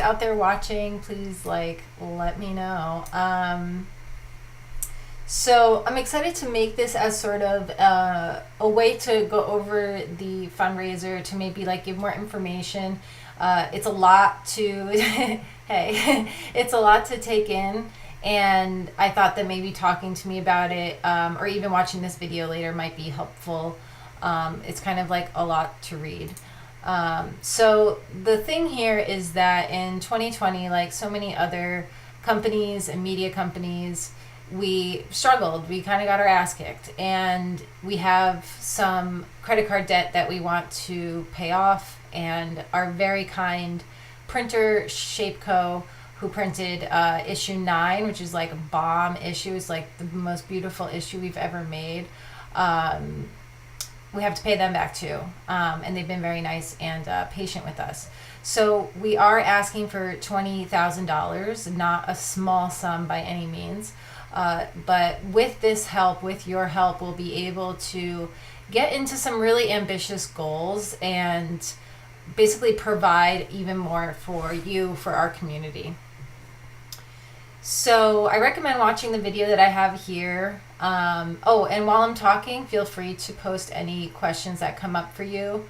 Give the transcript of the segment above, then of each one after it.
out there watching, please like let me know. So I'm excited to make this as sort of a way to go over the fundraiser, to maybe like give more information. It's a lot to, hey, it's a lot to take in. And I thought that maybe talking to me about it, or even watching this video later, might be helpful. It's kind of like a lot to read. So the thing here is that in 2020, like so many other companies and media companies, we struggled. We kind of got our ass kicked, and we have some credit card debt that we want to pay off. And our very kind printer, Shapeco, who printed issue 9, which is like a bomb issue. It's like the most beautiful issue we've ever made. We have to pay them back too. And they've been very nice and patient with us. So we are asking for $20,000, not a small sum by any means. But with this help, with your help, we'll be able to get into some really ambitious goals and basically provide even more for you, for our community. So I recommend watching the video that I have here. Oh, and while I'm talking, feel free to post any questions that come up for you.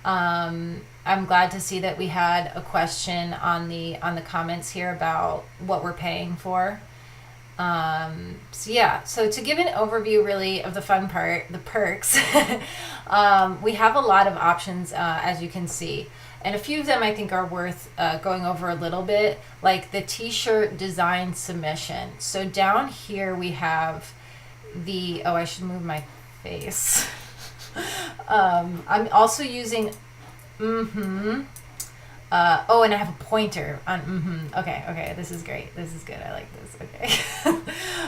I'm glad to see that we had a question on the comments here about what we're paying for. So yeah, so to give an overview really of the fun part, the perks, we have a lot of options, as you can see. And a few of them I think are worth going over a little bit, like the t-shirt design submission. So down here we have the, oh, I should move my face. I'm also using, oh, and I have a pointer on, okay, this is great. This is good. I like this. Okay.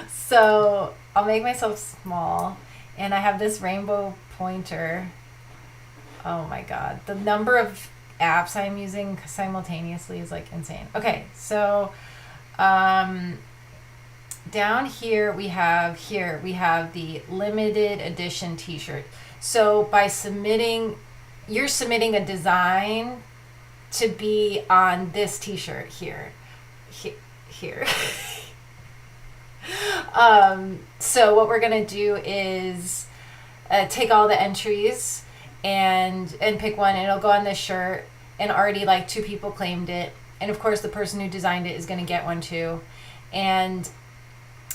So I'll make myself small, and I have this rainbow pointer. Oh my God. The number of apps I'm using simultaneously is like insane. Okay, so down here we have the limited edition t-shirt. So by submitting, you're submitting a design to be on this t-shirt here. So what we're gonna do is take all the entries and pick one, and it'll go on this shirt, and already like 2 people claimed it, and of course the person who designed it is going to get one too. And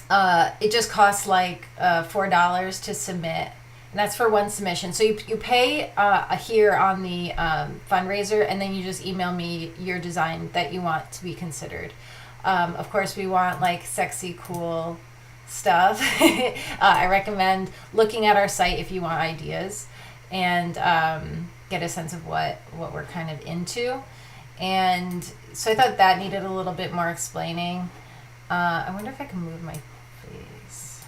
it just costs like $4 to submit, and that's for one submission. So you pay here on the fundraiser, and then you just email me your design that you want to be considered. Of course we want like sexy, cool stuff. I recommend looking at our site if you want ideas, and get a sense of what we're kind of into. And so I thought that needed a little bit more explaining. I wonder if I can move my face.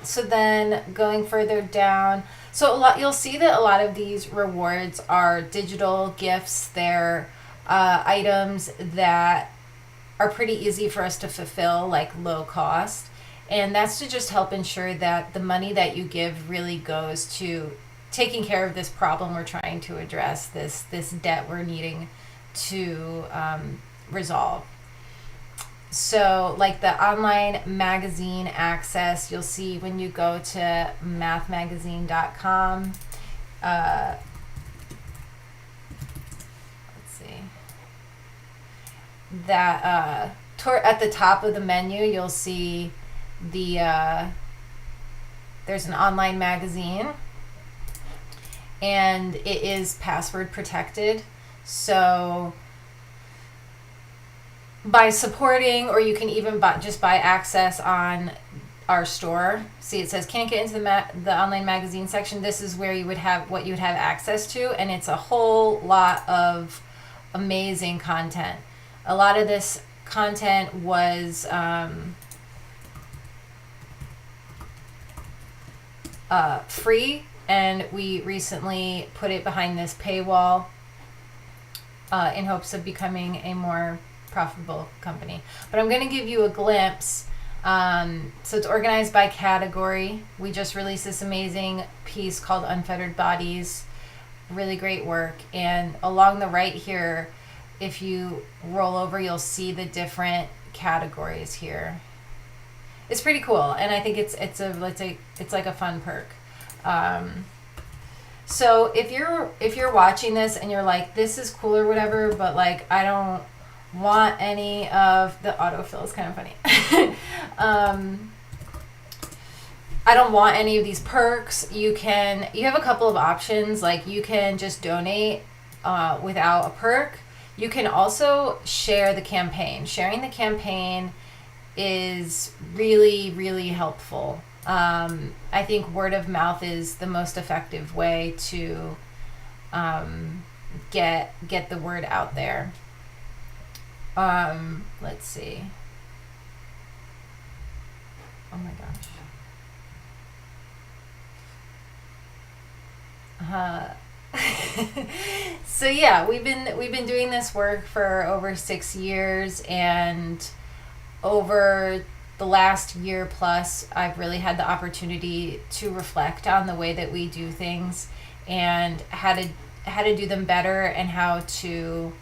So then going further down, so you'll see that a lot of these rewards are digital gifts. They're items that are pretty easy for us to fulfill, like low cost. And that's to just help ensure that the money that you give really goes to taking care of this problem we're trying to address, this debt we're needing to resolve. So like the online magazine access, you'll see when you go to mathmagazine.com. Let's see. That at the top of the menu, you'll see there's an online magazine, and it is password protected. So by supporting, or you can even just buy access on our store. See, it says can't get into the online magazine section. This is where you would have access to, and it's a whole lot of amazing content. A lot of this content was free, and we recently put it behind this paywall in hopes of becoming a more profitable company. But I'm going to give you a glimpse. So it's organized by category. We just released this amazing piece called Unfettered Bodies. really great work. And along the right here, if you roll over, you'll see the different categories here. It's pretty cool, and I think it's like a fun perk. So if you're watching this and you're like, this is cool or whatever, but like I don't want any of the autofill is kind of funny. I don't want any of these perks. You have a couple of options. Like you can just donate without a perk. You can also share the campaign. Sharing the campaign is really, really helpful. I think word of mouth is the most effective way to get the word out there. Let's see. Oh my gosh. So yeah, we've been doing this work for over 6 years, and over the last year plus, I've really had the opportunity to reflect on the way that we do things and how to do them better, and how to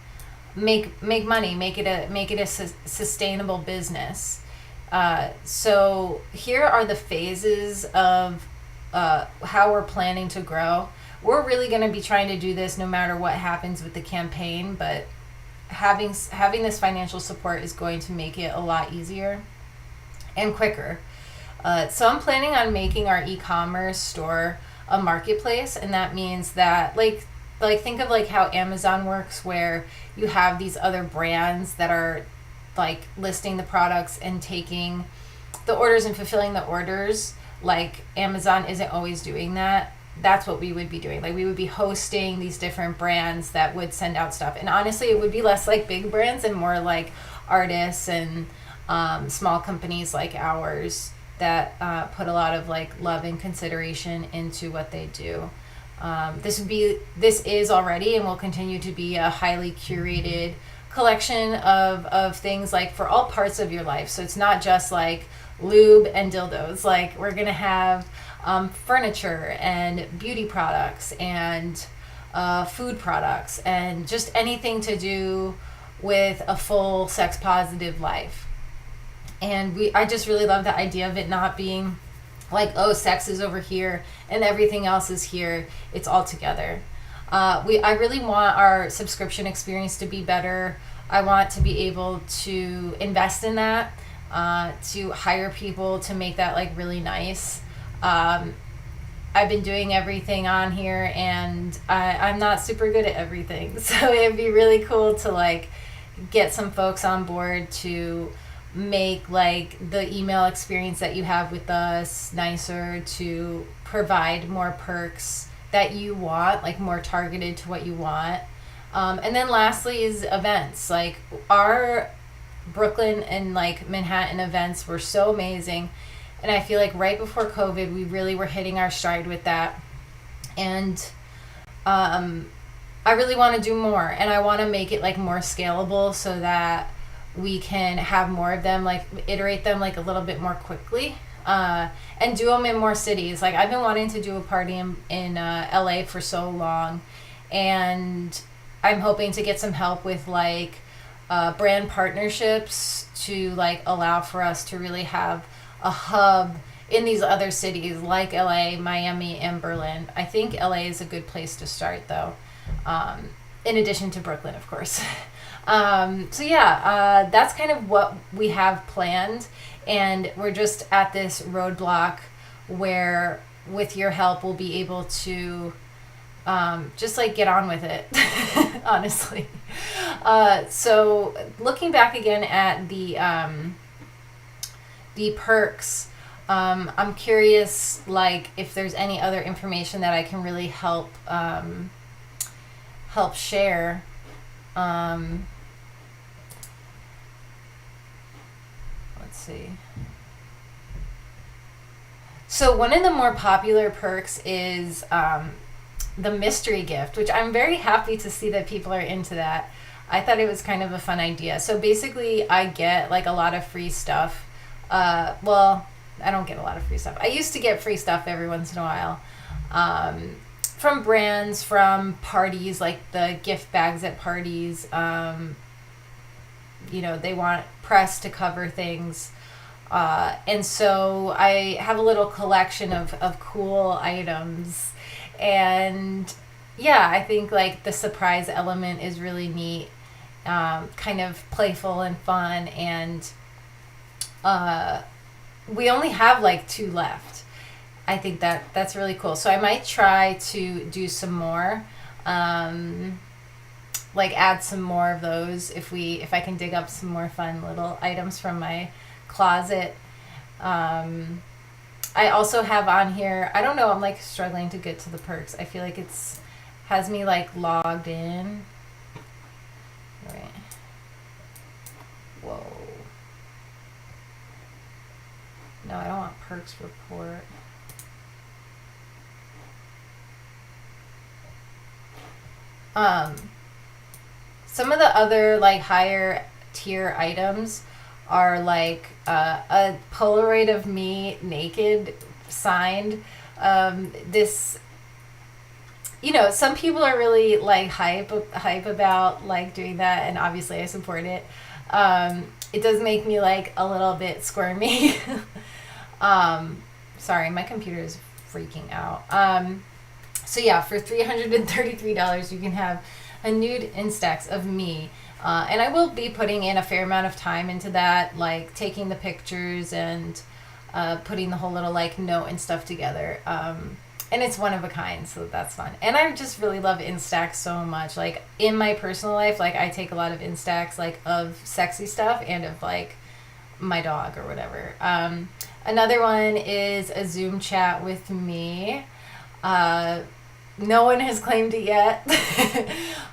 make money, make it a sustainable business. So here are the phases of how we're planning to grow. We're really going to be trying to do this no matter what happens with the campaign, but having this financial support is going to make it a lot easier and quicker. So I'm planning on making our e-commerce store a marketplace, and that means that like think of like how Amazon works, where you have these other brands that are like listing the products and taking the orders and fulfilling the orders. Like Amazon isn't always doing that. That's what we would be doing. Like we would be hosting these different brands that would send out stuff. And honestly, it would be less like big brands and more like artists and small companies like ours that put a lot of like love and consideration into what they do. This is already and will continue to be a highly curated collection of things like for all parts of your life. So it's not just like lube and dildos. Like we're gonna have furniture and beauty products and food products and just anything to do with a full sex positive life. And I just really love the idea of it not being like, oh, sex is over here and everything else is here. It's all together. I really want our subscription experience to be better. I want to be able to invest in that, to hire people to make that like really nice. I've been doing everything on here, and I'm not super good at everything. So it'd be really cool to like get some folks on board to make like the email experience that you have with us nicer, to provide more perks that you want, like more targeted to what you want. And then lastly is events. Like our Brooklyn and like Manhattan events were so amazing. And I feel like right before COVID, we really were hitting our stride with that. And I really want to do more, and I want to make it like more scalable so that we can have more of them, like iterate them like a little bit more quickly, and do them in more cities. Like I've been wanting to do a party in LA for so long, and I'm hoping to get some help with like brand partnerships to like allow for us to really have a hub in these other cities like LA, Miami, and Berlin. I think LA is a good place to start though, in addition to Brooklyn, of course. So yeah, that's kind of what we have planned, and we're just at this roadblock where with your help we'll be able to just like get on with it. Honestly. So looking back again at the perks, I'm curious like if there's any other information that I can really help share. Let's see. So one of the more popular perks is the mystery gift, which I'm very happy to see that people are into that. I thought it was kind of a fun idea. So basically I get like a lot of free stuff. Well, I don't get a lot of free stuff. I used to get free stuff every once in a while from brands, from parties, like the gift bags at parties. They want press to cover things. And so I have a little collection of cool items. And yeah, I think like the surprise element is really neat, kind of playful and fun. And we only have like 2 left. I think that's really cool. So I might try to do some more, like add some more of those if I can dig up some more fun little items from my closet. I also have on here, I don't know, I'm like struggling to get to the perks. I feel like has me like logged in. Right. Whoa. No, I don't want perks report. Some of the other like higher tier items are like a Polaroid of me naked signed. This, some people are really like hype about like doing that, and obviously I support it. It does make me like a little bit squirmy. Sorry, my computer is freaking out. So yeah, for $333, you can have a nude Instax of me. And I will be putting in a fair amount of time into that, like taking the pictures and putting the whole little like note and stuff together. And it's one of a kind, so that's fun. And I just really love Instax so much. Like in my personal life, like I take a lot of Instax, like of sexy stuff and of like my dog or whatever. Another one is a Zoom chat with me. No one has claimed it yet.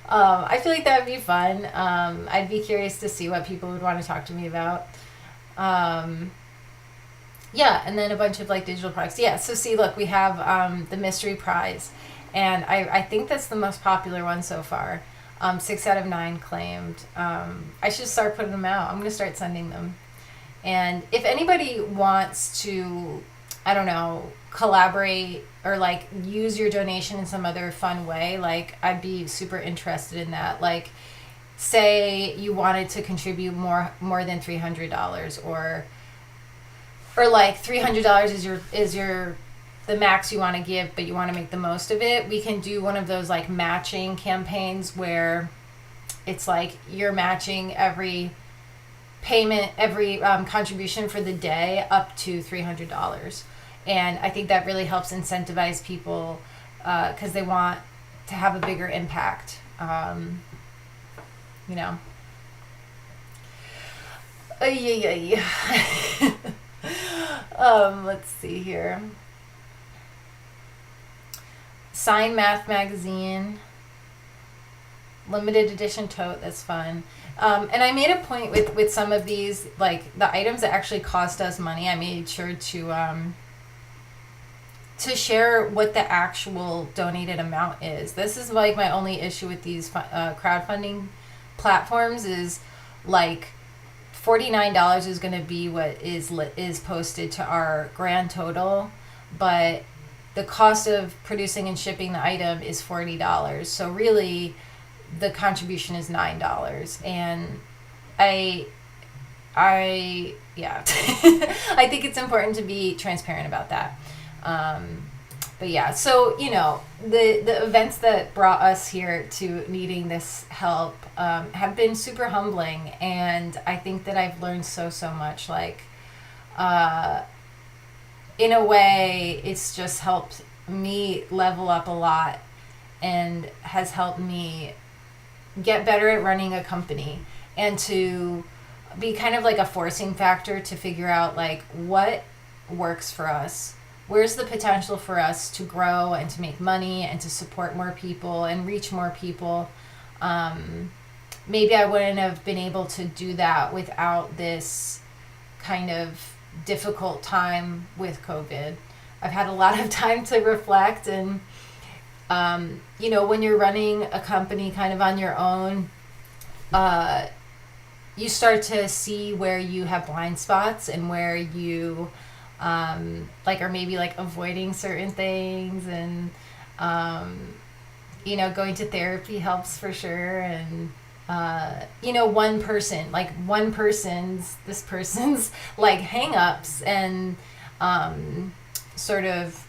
I feel like that would be fun. I'd be curious to see what people would want to talk to me about. Yeah, and then a bunch of like digital products. Yeah, so see, look, we have the mystery prize. And I think that's the most popular one so far. 6 out of 9 claimed. I should start putting them out. I'm going to start sending them. And if anybody wants to, I don't know, collaborate or like use your donation in some other fun way, like I'd be super interested in that. Like say you wanted to contribute more than $300, or like $300 is your the max you want to give, but you want to make the most of it. We can do one of those like matching campaigns where it's like you're matching every payment, every contribution for the day up to $300. And I think that really helps incentivize people because they want to have a bigger impact. Let's see here. Sign Math Magazine. Limited edition tote, that's fun. And I made a point with some of these, like the items that actually cost us money, I made sure to share what the actual donated amount is. This is like my only issue with these crowdfunding platforms is like $49 is going to be what is posted to our grand total, but the cost of producing and shipping the item is $40. So really the contribution is $9. And I I think it's important to be transparent about that. But yeah, so the events that brought us here to needing this help have been super humbling, and I think that I've learned so much. Like in a way, it's just helped me level up a lot and has helped me get better at running a company and to be kind of like a forcing factor to figure out like what works for us. Where's the potential for us to grow and to make money and to support more people and reach more people? Maybe I wouldn't have been able to do that without this kind of difficult time with COVID. I've had a lot of time to reflect, and when you're running a company kind of on your own, you start to see where you have blind spots and where you are maybe like avoiding certain things, and Going to therapy helps for sure. And, one person, this person's like hang-ups and sort of,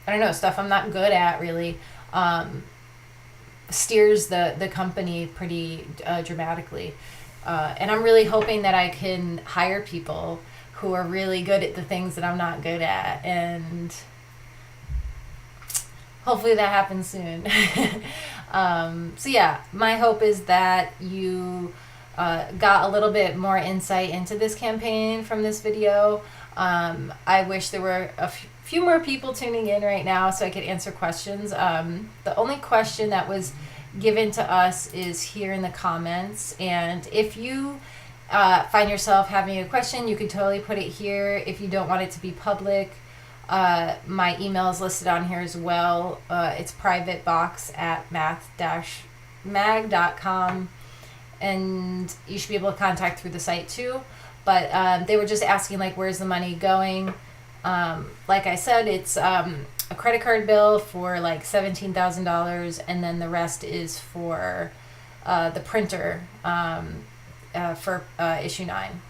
I don't know, stuff I'm not good at really, steers the company pretty dramatically. And I'm really hoping that I can hire people who are really good at the things that I'm not good at, and hopefully that happens soon. So yeah, my hope is that you got a little bit more insight into this campaign from this video. I wish there were a few more people tuning in right now so I could answer questions. The only question that was given to us is here in the comments, and if you find yourself having a question, you can totally put it here. If you don't want it to be public, my email is listed on here as well. It's privatebox@math-mag.com, and you should be able to contact through the site too. But they were just asking, like, where's the money going? Like I said, it's a credit card bill for like $17,000, and then the rest is for the printer for issue 9.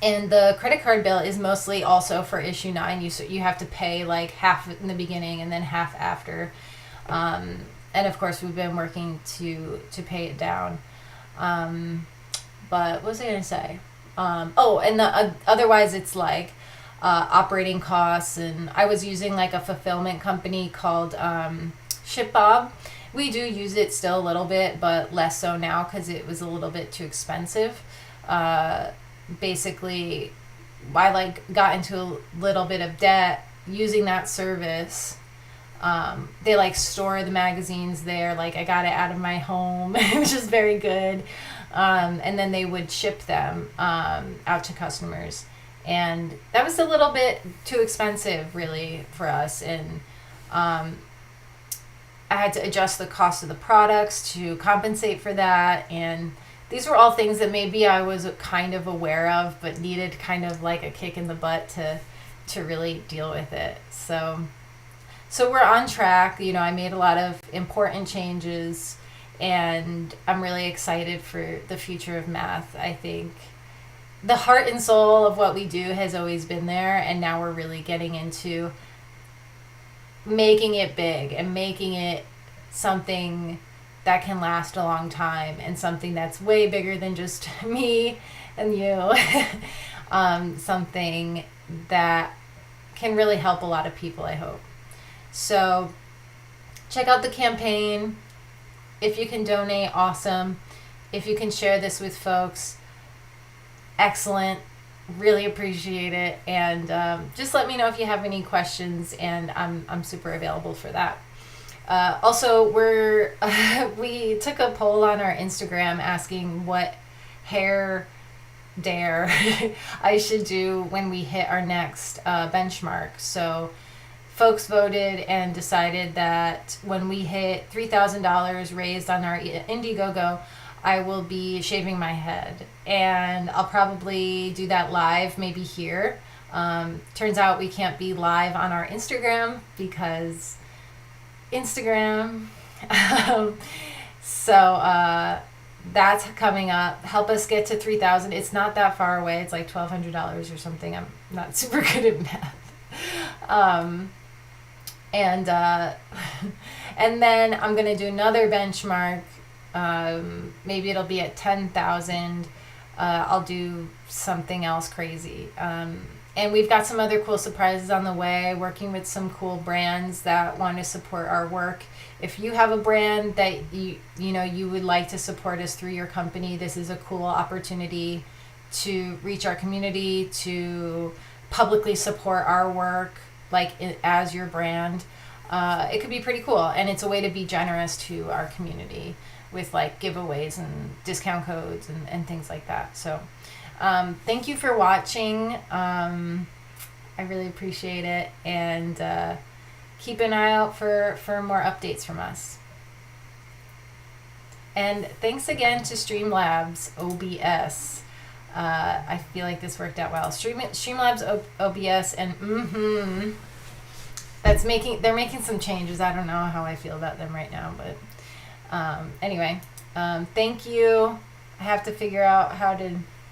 And the credit card bill is mostly also for issue 9. You have to pay like half in the beginning and then half after. And of course, we've been working to pay it down. But what was I going to say? And otherwise it's like operating costs. And I was using like a fulfillment company called ShipBob. We do use it still a little bit, but less so now because it was a little bit too expensive. Basically, I got into a little bit of debt using that service. They store the magazines there. I got it out of my home, which is very good. And then they would ship them out to customers. And that was a little bit too expensive, really, for us. And I had to adjust the cost of the products to compensate for that. And these were all things that maybe I was kind of aware of, but needed kind of like a kick in the butt to really deal with it. So we're on track. I made a lot of important changes, and I'm really excited for the future of math. I think the heart and soul of what we do has always been there, and now we're really getting into making it big and making it something that can last a long time, and something that's way bigger than just me and you. Something that can really help a lot of people, I hope. So check out the campaign. If you can donate, awesome. If you can share this with folks, excellent. Really appreciate it. And just let me know if you have any questions, and I'm super available for that. Also, we took a poll on our Instagram asking what hair dare I should do when we hit our next benchmark. So folks voted and decided that when we hit $3,000 raised on our IndieGogo, I will be shaving my head. And I'll probably do that live, maybe here. Turns out we can't be live on our Instagram because Instagram. So that's coming up. Help us get to 3,000. It's not that far away. It's like $1,200 or something. I'm not super good at math. And then I'm going to do another benchmark. Maybe it'll be at 10,000. I'll do something else crazy. And we've got some other cool surprises on the way, working with some cool brands that want to support our work. If you have a brand that you would like to support us through your company, this is a cool opportunity to reach our community, to publicly support our work, as your brand. It could be pretty cool, and it's a way to be generous to our community with giveaways and discount codes and things like that. So thank you for watching. I really appreciate it, and keep an eye out for more updates from us. And thanks again to Streamlabs OBS. I feel like this worked out well. Streamlabs OBS and they're making some changes. I don't know how I feel about them right now, but anyway, thank you. I have to figure out how to